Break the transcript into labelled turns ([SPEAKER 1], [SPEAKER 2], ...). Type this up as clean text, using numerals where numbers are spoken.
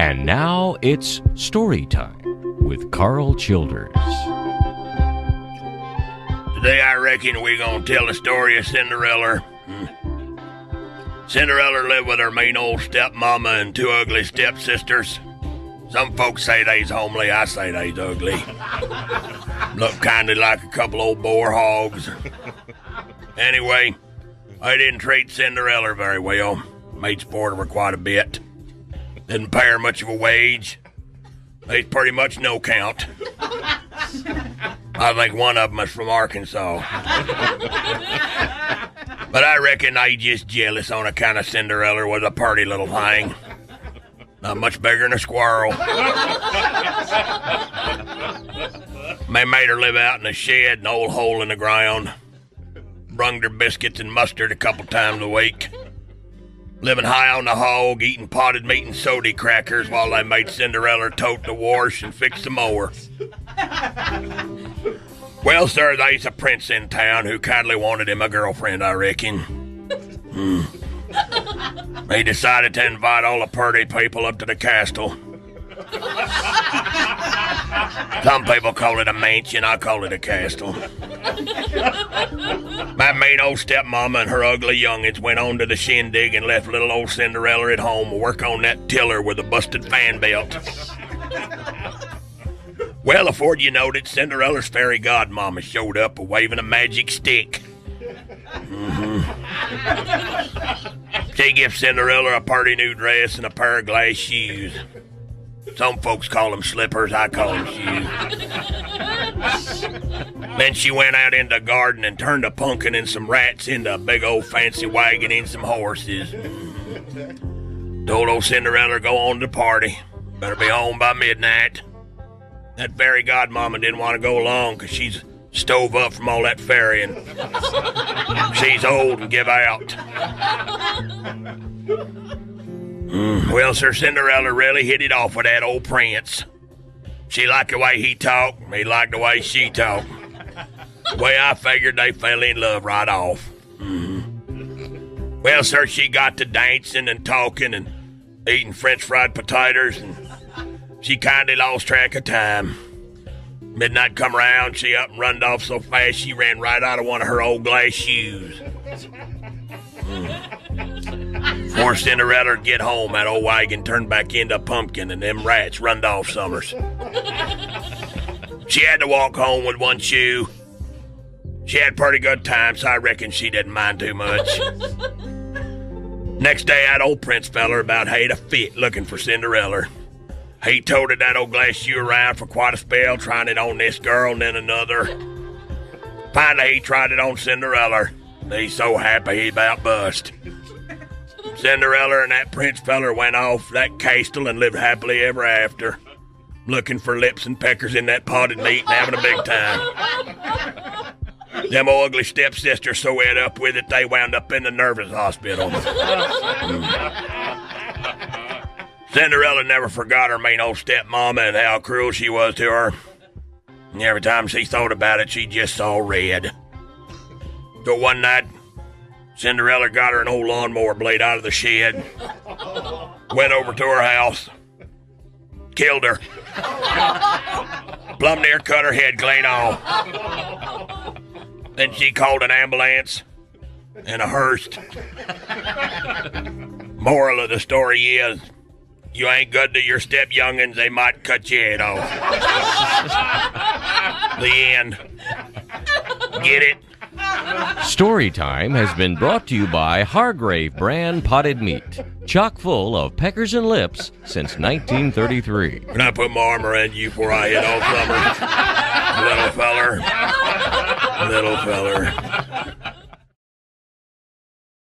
[SPEAKER 1] And now it's Storytime with Karl Childers.
[SPEAKER 2] Today I reckon we're going to tell the story of Cinderella. Cinderella lived with her mean old stepmama and two ugly stepsisters. Some folks say they's homely, I say they's ugly. Look kinda like a couple old boar hogs. Anyway, I didn't treat Cinderella very well. Made sport of her quite a bit. Didn't pay her much of a wage. They's pretty much no count. I think one of them is from Arkansas. But I reckon they just jealous on account of Cinderella was a pretty little thing. Not much bigger than a squirrel. They made her live out in a shed, an old hole in the ground. Brunged her biscuits and mustard a couple times a week. Living high on the hog, eating potted meat and sody crackers while they made Cinderella tote the wash and fix the mower. Well, sir, there's a prince in town who kindly wanted him a girlfriend, I reckon. He decided to invite all the pretty people up to the castle. Some people call it a mansion, I call it a castle. My mean old stepmama and her ugly youngins went on to the shindig and left little old Cinderella at home to work on that tiller with a busted fan belt. Well, afore you knowed it, Cinderella's fairy godmama showed up waving a magic stick. She gives Cinderella a pretty new dress and a pair of glass shoes. Some folks call them slippers, I call them shoes. Then she went out in the garden and turned a pumpkin and some rats into a big old fancy wagon and some horses. Told old Cinderella to go on to the party. Better be home by midnight. That fairy godmama didn't want to go along because she's stove up from all that ferrying. She's old and give out. Well, Sir Cinderella really hit it off with that old prince. She liked the way he talked, he liked the way she talked. The way I figured they fell in love right off. Well, sir, she got to dancing and talking and eating French fried potatoes, and she kinda lost track of time. Midnight come around, she up and runned off so fast she ran right out of one of her old glass shoes. Before Cinderella would get home, that old wagon turned back into a pumpkin and them rats runned off summers. She had to walk home with one shoe. She had pretty good time, so I reckon she didn't mind too much. Next day, that old prince feller about had a fit looking for Cinderella. He toted that old glass shoe around for quite a spell, trying it on this girl and then another. Finally, he tried it on Cinderella. He's so happy he about bust. Cinderella and that prince feller went off that castle and lived happily ever after, looking for lips and peckers in that potted meat and having a big time. Them old ugly stepsisters so ed up with it they wound up in the nervous hospital. Cinderella never forgot her mean old stepmama and how cruel she was to her. And every time she thought about it, she just saw red. So one night, Cinderella got her an old lawnmower blade out of the shed, went over to her house, killed her, plumb near cut her head clean off. Then she called an ambulance and a hearse. Moral of the story is, you ain't good to your step youngins, they might cut your head off. The end. Get it?
[SPEAKER 1] Storytime has been brought to you by Hargrave brand potted meat, chock full of peckers and lips since 1933.
[SPEAKER 2] Can I put my arm around you before I hit off summer? Little feller.